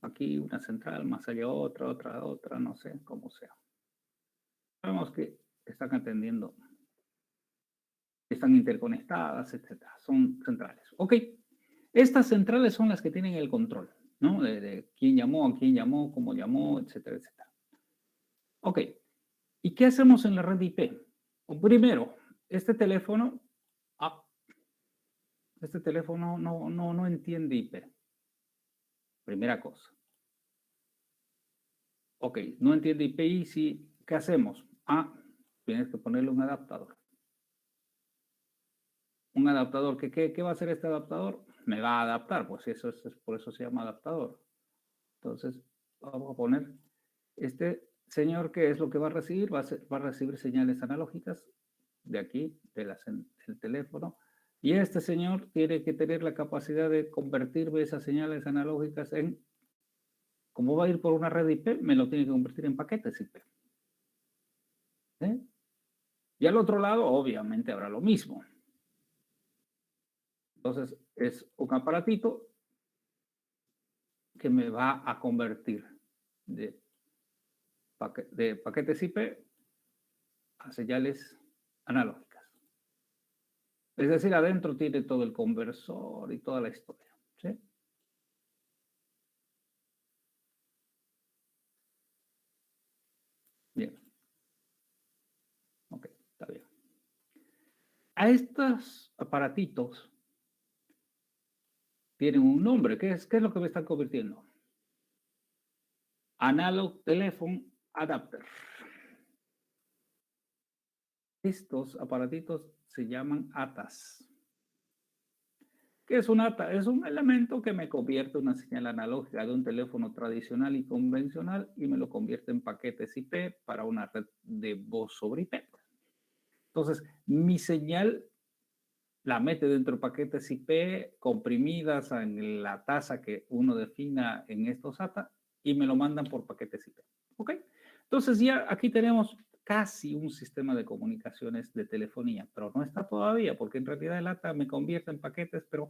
Aquí una central, más allá otra, no sé, como sea. Sabemos que están atendiendo, están interconectadas, etcétera. Son centrales. Ok, estas centrales son las que tienen el control, ¿no? De quién llamó, a quién llamó, cómo llamó, etcétera, etcétera. Ok, ¿y qué hacemos en la red IP? Primero, este teléfono no entiende IP. Primera cosa. Ok, no entiende IP y sí, ¿qué hacemos? Tienes que ponerle un adaptador. Un adaptador, ¿qué va a hacer este adaptador? Me va a adaptar, pues eso por eso se llama adaptador. Entonces, vamos a poner este señor, ¿qué es lo que va a recibir? Va a recibir señales analógicas de aquí, del teléfono, y este señor tiene que tener la capacidad de convertir esas señales analógicas en, como va a ir por una red IP, me lo tiene que convertir en paquetes IP. ¿Eh? Y al otro lado, obviamente, habrá lo mismo. Entonces, es un aparatito que me va a convertir de paquetes IP a señales analógicas. Es decir, adentro tiene todo el conversor y toda la historia. ¿Sí? Bien. Ok, está bien. A estos aparatitos tienen un nombre. ¿Qué es lo que me están convirtiendo? Analog Telephone Adapter. Estos aparatitos se llaman ATAs. ¿Qué es un ATA? Es un elemento que me convierte una señal analógica de un teléfono tradicional y convencional y me lo convierte en paquetes IP para una red de voz sobre IP. Entonces, mi señal la mete dentro de paquetes IP comprimidas en la tasa que uno defina en estos ATA y me lo mandan por paquetes IP. ¿Ok? Entonces ya aquí tenemos casi un sistema de comunicaciones de telefonía, pero no está todavía porque en realidad el ATA me convierte en paquetes, pero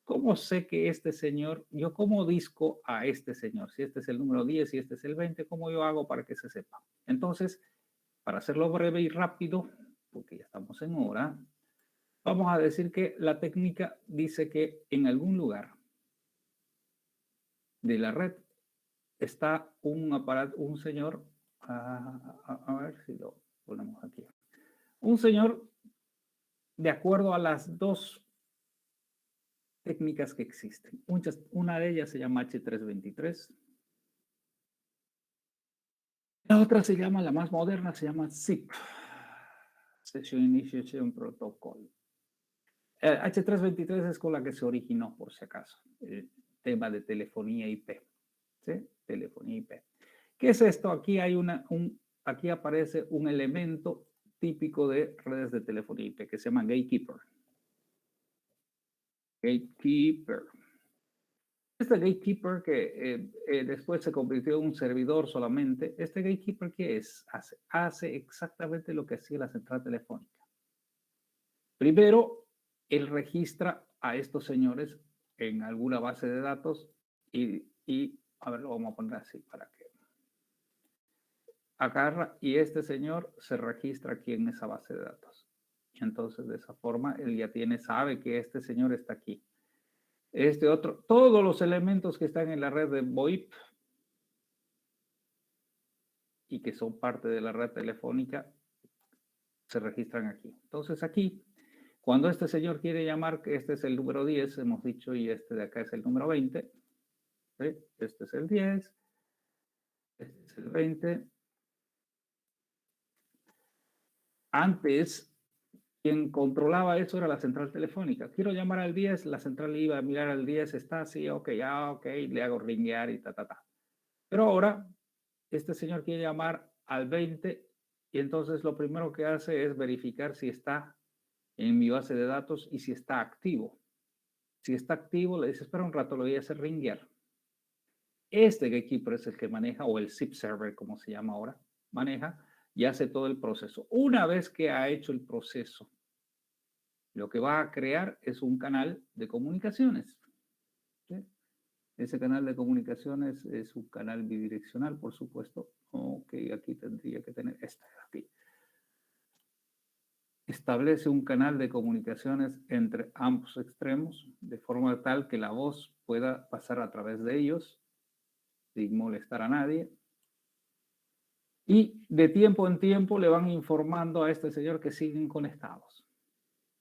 ¿cómo sé que este señor, yo cómo disco a este señor? Si este es el número 10 y este es el 20, ¿cómo yo hago para que se sepa? Entonces, para hacerlo breve y rápido, porque ya estamos en hora, vamos a decir que la técnica dice que en algún lugar de la red está un aparato, un señor, a ver si lo ponemos aquí, un señor de acuerdo a las dos técnicas que existen. Una de ellas se llama H323. La otra se llama, la más moderna, se llama SIP, Session Initiation Protocol. H323 es con la que se originó, por si acaso, el tema de telefonía IP. ¿Sí? Telefonía IP. ¿Qué es esto? Aquí, aquí aparece un elemento típico de redes de telefonía IP que se llama Gatekeeper. Gatekeeper. Este gatekeeper que después se convirtió en un servidor solamente, este gatekeeper, ¿qué es? Hace exactamente lo que hacía la central telefónica. Primero, él registra a estos señores en alguna base de datos y a ver, lo vamos a poner así para que agarra y este señor se registra aquí en esa base de datos. Y entonces de esa forma él ya sabe que este señor está aquí. Este otro, todos los elementos que están en la red de VoIP y que son parte de la red telefónica se registran aquí. Entonces aquí, cuando este señor quiere llamar, que este es el número 10, hemos dicho, y este de acá es el número 20, ¿sí? Este es el 10, este es el 20. Antes, quien controlaba eso era la central telefónica. Quiero llamar al 10, la central iba a mirar al 10, está así, ok, ok, le hago ringuear y ta. Pero ahora, este señor quiere llamar al 20 y entonces lo primero que hace es verificar si está en mi base de datos y si está activo. Si está activo, le dice, espera un rato, lo voy a hacer ringuear. Este gatekeeper es el que maneja, o el SIP server, como se llama ahora, maneja y hace todo el proceso. Una vez que ha hecho el proceso, lo que va a crear es un canal de comunicaciones. ¿Sí? Ese canal de comunicaciones es un canal bidireccional, por supuesto. Ok, aquí tendría que tener esta de aquí. Establece un canal de comunicaciones entre ambos extremos, de forma tal que la voz pueda pasar a través de ellos, sin molestar a nadie. Y de tiempo en tiempo le van informando a este señor que siguen conectados.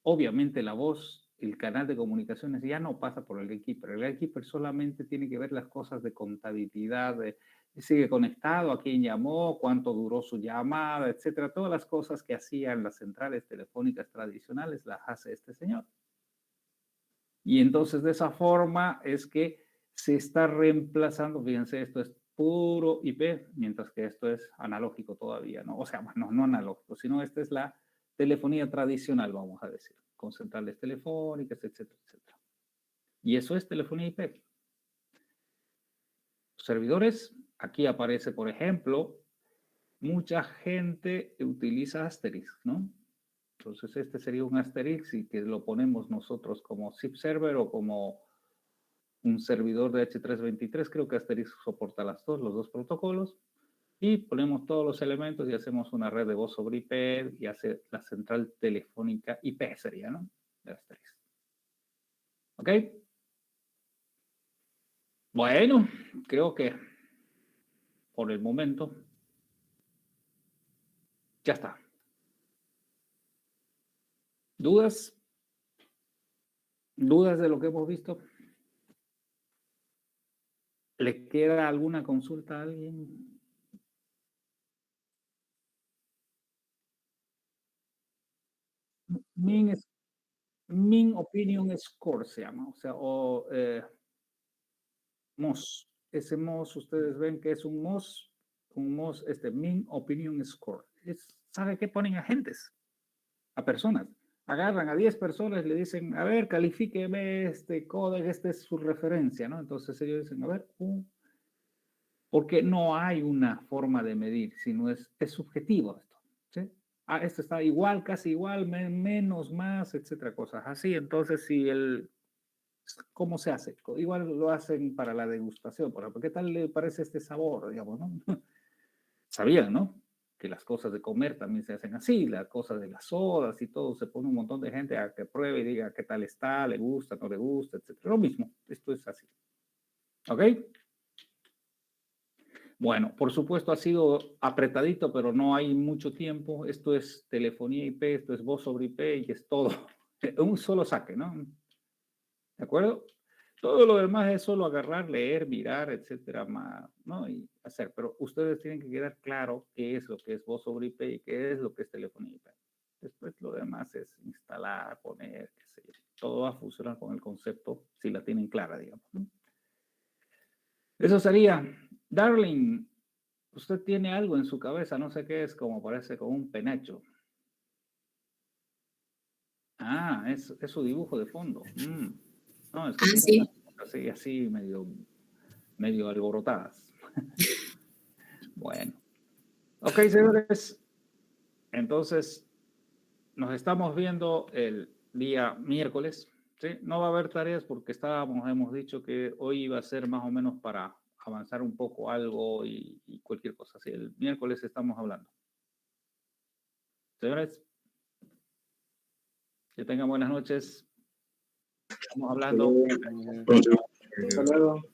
Obviamente la voz, el canal de comunicaciones ya no pasa por el gatekeeper. El gatekeeper solamente tiene que ver las cosas de contabilidad, de sigue conectado, a quién llamó, cuánto duró su llamada, etcétera. Todas las cosas que hacían las centrales telefónicas tradicionales las hace este señor. Y entonces de esa forma es que se está reemplazando, fíjense, esto es puro IP, mientras que esto es analógico todavía, ¿no? O sea, no analógico, sino esta es la telefonía tradicional, vamos a decir, con centrales telefónicas, etcétera, etcétera. Y eso es telefonía IP. Servidores, aquí aparece, por ejemplo, mucha gente utiliza Asterisk, ¿no? Entonces este sería un Asterisk y que lo ponemos nosotros como SIP server o como un servidor de H323, creo que Asterisk soporta los dos protocolos, y ponemos todos los elementos y hacemos una red de voz sobre IP y hace la central telefónica IP sería, ¿no? De Asterisk. ¿Ok? Bueno, creo que por el momento ya está. ¿Dudas? ¿Dudas de lo que hemos visto? ¿Le queda alguna consulta a alguien? Mean Opinion Score se llama, o sea, MOS. Ese MOS, ustedes ven que es un MOS, Mean Opinion Score. ¿Sabe qué ponen a gentes? A personas. Agarran a 10 personas y le dicen, a ver, califíqueme este código, esta es su referencia, ¿no? Entonces ellos dicen, a ver, porque no hay una forma de medir, sino es subjetivo esto, ¿sí? Esto está igual, casi igual, menos, más, etcétera, cosas así. Entonces, ¿cómo se hace? Igual lo hacen para la degustación, por ejemplo, ¿qué tal le parece este sabor, digamos, ¿no? Sabían, ¿no? Que las cosas de comer también se hacen así, las cosas de las sodas y todo, se pone un montón de gente a que pruebe y diga qué tal está, le gusta, no le gusta, etcétera. Lo mismo, esto es así. ¿Ok? Bueno, por supuesto ha sido apretadito, pero no hay mucho tiempo. Esto es telefonía IP, esto es voz sobre IP y es todo. Un solo saque, ¿no? ¿De acuerdo? Todo lo demás es solo agarrar, leer, mirar, etcétera, ¿no? Y hacer. Pero ustedes tienen que quedar claro qué es lo que es voz sobre IP y qué es lo que es telefonía IP. Después lo demás es instalar, poner, qué sé yo. Todo va a funcionar con el concepto si la tienen clara, digamos, ¿no? Eso sería, Darling, usted tiene algo en su cabeza, no sé qué es, como parece con un penacho. Ah, es su dibujo de fondo. No, es que tiene sí. así medio alborotadas. Bueno. Ok, señores. Entonces, nos estamos viendo el día miércoles. ¿Sí? No va a haber tareas porque hemos dicho que hoy iba a ser más o menos para avanzar un poco algo y cualquier cosa así. El miércoles estamos hablando. Señores, que tengan buenas noches. Estamos hablando. Hasta luego.